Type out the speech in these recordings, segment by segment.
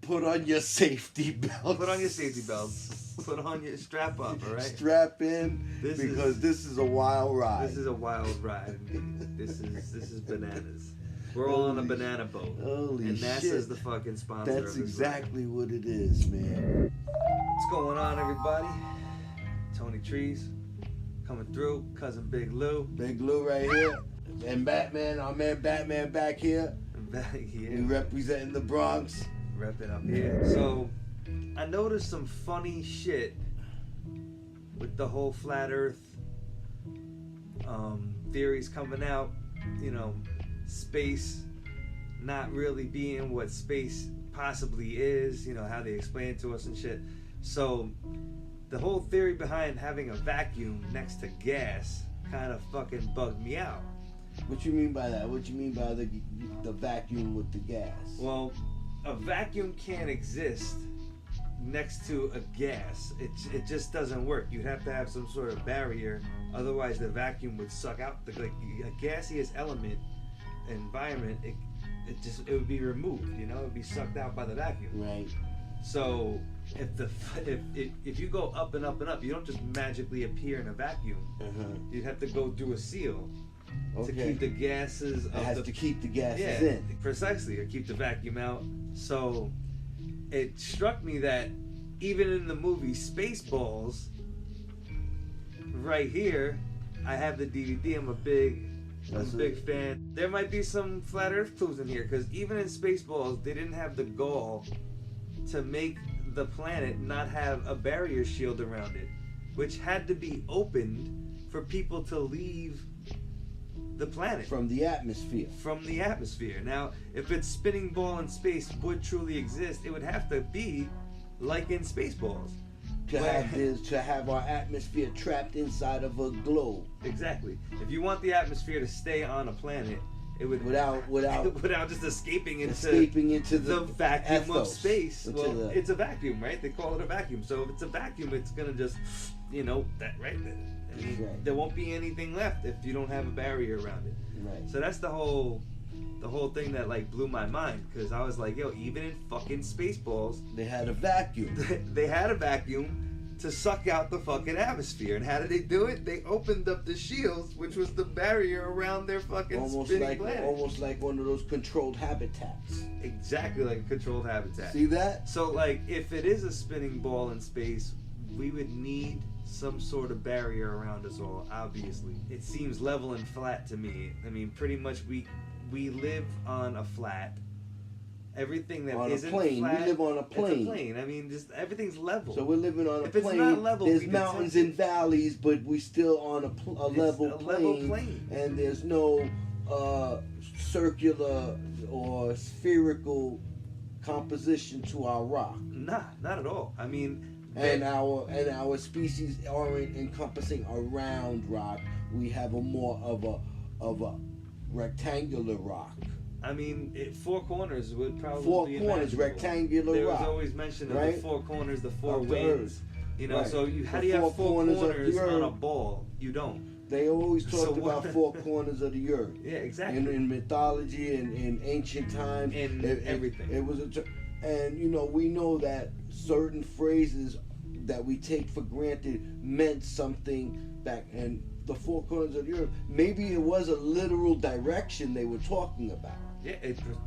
Put on your safety belts. Put on your safety belts. Put on your strap up, all right? Strap in, this is a wild ride. This is a wild ride. This is bananas. We're all on a banana boat. Holy and NASA's shit. the fucking sponsor. That's of this exactly what it is, man. What's going on, everybody? Tony Trees coming through. Cousin Big Lou. Big Lou right here. And Batman, our man Batman back here. Back here. We representing the Bronx. Repping up here. So, I noticed some funny shit with the whole flat Earth theories coming out. You know, space not really being what space possibly is. You know, how they explain it to us and shit. So, the whole theory behind having a vacuum next to gas kind of fucking bugged me out. What you mean by that? What you mean by the vacuum with the gas? Well, a vacuum can't exist next to a gas. It just doesn't work. You'd have to have some sort of barrier, otherwise the vacuum would suck out the a gaseous element environment. It would be removed. You know, it would be sucked out by the vacuum. Right. So if you go up and up and up, you don't just magically appear in a vacuum. You'd have to go through a seal. Okay. To keep the gases. It has to keep the gases in. Precisely, to keep the vacuum out. So it struck me that even in the movie Spaceballs, right here, I have the DVD. I'm a big fan. There might be some flat Earth clues in here, because even in Spaceballs, they didn't have the gall to make the planet not have a barrier shield around it, which had to be opened for people to leave the planet from the atmosphere. Now, if its spinning ball in space would truly exist, it would have to be like in Spaceballs. To have our atmosphere trapped inside of a globe. Exactly. If you want the atmosphere to stay on a planet, it would without just escaping into the vacuum of space. Well, it's a vacuum, right? They call it a vacuum. So if it's a vacuum, it's gonna just, that right there. I mean, there won't be anything left if you don't have a barrier around it. Right. So that's the whole thing that like blew my mind, because I was like, yo, even in fucking Spaceballs, they had a vacuum. They had a vacuum to suck out the fucking atmosphere. And how did they do it? They opened up the shields, which was the barrier around their fucking spinning planet. Almost like one of those controlled habitats. Exactly like a controlled habitat. See that? So like, if it is a spinning ball in space, we would need some sort of barrier around us all, obviously. It seems level and flat to me. I mean, pretty much we live on a flat. Everything that isn't plane. flat, we live on a plane. It's a plane. I mean, just everything's level. So we're living on a if plane. It's not level, there's mountains and valleys, but we still on a level plane. And there's no circular or spherical composition to our rock. Nah, not at all. I mean, and our species aren't encompassing a round rock. We have a more of a rectangular rock. I mean, four corners would probably be corners, rectangular rock. There was always mention of right? The four corners, the four of winds. You know, right. So how do you have four corners on a ball? You don't. They always talked about four corners of the earth. Yeah, exactly. In mythology and in ancient times. Everything. It was and we know that certain phrases that we take for granted meant something back, and the four corners of the earth, maybe it was a literal direction they were talking about. Yeah,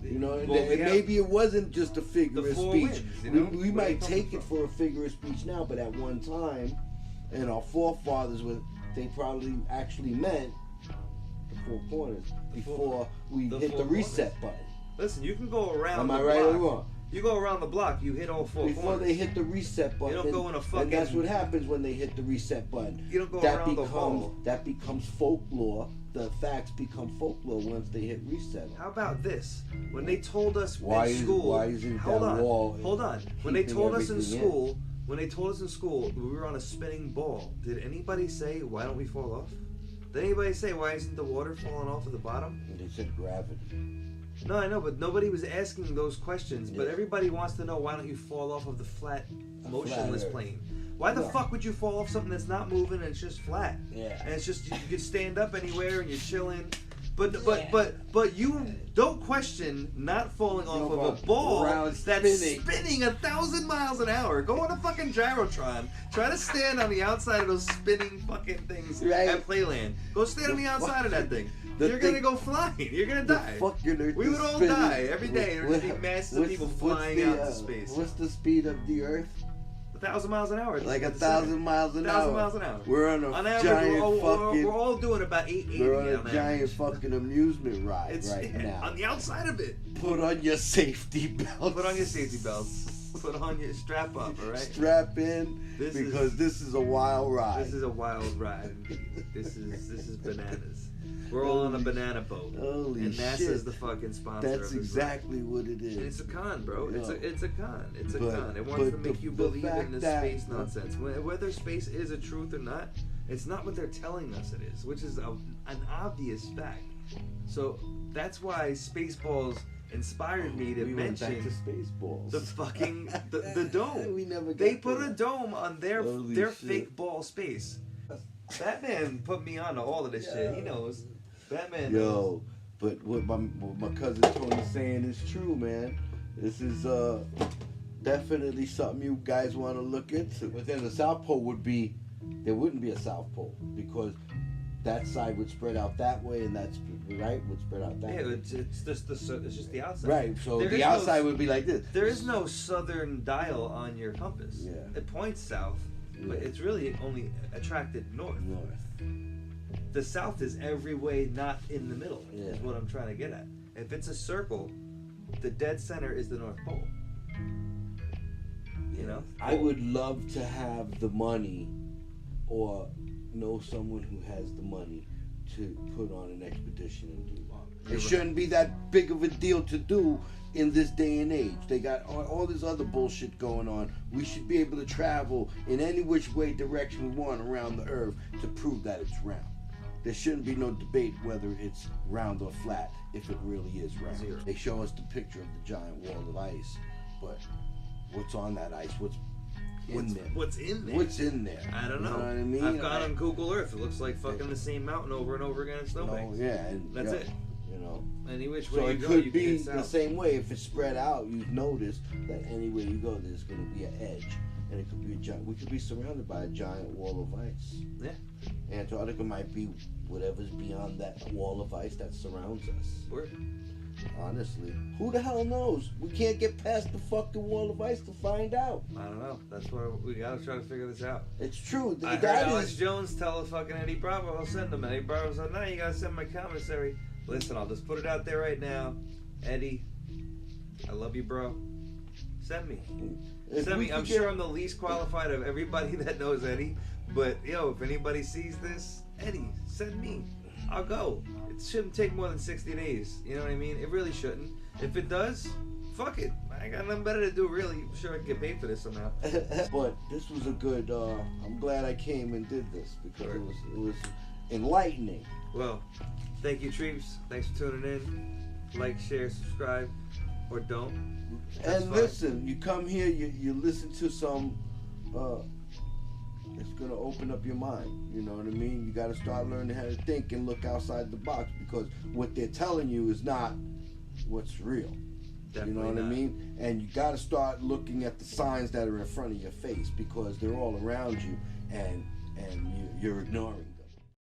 maybe it wasn't just a figure of speech. Winds, we might take it for a figure of speech now, but at one time, and our forefathers they probably actually meant the four corners before we hit the reset button. Listen, you can go around. Am I right or wrong? You go around the block, you hit all four corners. Before they hit the reset button. You don't go in a fucking... And that's what happens when they hit the reset button. You don't go around the hole. That becomes folklore. The facts become folklore once they hit reset. How about this? When they told us why isn't that wall... Hold on. When they told us in school, we were on a spinning ball. Did anybody say, why don't we fall off? Did anybody say, why isn't the water falling off at the bottom? They said gravity. No, I know, but nobody was asking those questions. Yeah. But everybody wants to know, why don't you fall off of the flat, motionless plane? Why the fuck would you fall off something that's not moving and it's just flat? Yeah. And it's just, you could stand up anywhere and you're chilling. But you don't question not falling off of a ball that's spinning 1,000 miles an hour. Go on a fucking gyrotron. Try to stand on the outside of those spinning fucking things at Playland. Go stand on the outside of that thing. You're gonna go flying. You're gonna die. We would all die every day. There'd be masses of people flying out into space. What's the speed of the Earth? 1,000 miles an hour. Like 1,000 miles an hour. 1,000 miles an hour. We're on average, giant fucking. We're all doing about 880. We're on a giant fucking amusement ride now. On the outside of it. Put on your safety belts. Put on your safety belts. Put on your strap up. All right. Strap in because this is a wild ride. This is a wild ride. This is bananas. We're all on a banana boat. Holy and NASA's shit. the fucking sponsor. That's of exactly what it is. And it's a con, bro. No. It's a con. It's a con. It wants to make you believe in this space nonsense. Whether space is a truth or not, it's not what they're telling us it is, which is an obvious fact. So that's why Spaceballs inspired me to mention went back to Spaceballs. The fucking the dome. We never got they put a dome on their shit. fake ball space. Batman put me on to all of this shit. He knows. Batman knows. But what my cousin Tony's saying is true, man. This is definitely something you guys want to look into. But then the South Pole there wouldn't be a South Pole because that side would spread out that way, and that's would spread out that way. It's just the outside. Right. So the outside would be like this. There is no southern dial on your compass. Yeah. It points south, but it's really only attracted north. The south is every way not in the middle. Is what I'm trying to get at. If it's a circle, the dead center is the North Pole. You know. I would love to have the money, or know someone who has the money to put on an expedition and do it. It shouldn't be that big of a deal to do in this day and age. They got all this other bullshit going on. We should be able to travel in any which way direction we want around the earth to prove that it's round. There shouldn't be no debate whether it's round or flat if it really is round. Zero. They show us the picture of the giant wall of ice, but what's on that ice? What's in there? What's in there? What's in there? I don't know. You know what I mean? I've gone on Google Earth. It looks like fucking the same mountain over and over again in snowbanks. And that's it. You know. Any which So way it you go, could you be get the south. same way. If it's spread out, you've noticed that anywhere you go, there's going to be an edge, and it could be a giant. We could be surrounded by a giant wall of ice. Yeah. Antarctica might be whatever's beyond that wall of ice that surrounds us. Word. Honestly, who the hell knows? We can't get past the fucking wall of ice to find out. I don't know. That's why we gotta try to figure this out. It's true. I heard Alex Jones tell fucking Eddie Bravo, I'll send him. Eddie Bravo said, no, you gotta send my commissary. Listen, I'll just put it out there right now. Eddie, I love you, bro. Send me. Send me. I'm sure I'm the least qualified of everybody that knows Eddie. But, yo, if anybody sees this, Eddie, send me. I'll go. It shouldn't take more than 60 days. You know what I mean? It really shouldn't. If it does, fuck it. I got nothing better to do, really. I'm sure I can get paid for this somehow. But this was a good, I'm glad I came and did this because it was enlightening. Well, thank you, Treeps. Thanks for tuning in. Like, share, subscribe, or don't. That's fine. Listen, you come here, you listen to some, it's going to open up your mind. You know what I mean? You got to start learning how to think and look outside the box because what they're telling you is not what's real. Definitely you know what I mean? And you got to start looking at the signs that are in front of your face because they're all around you and you're ignoring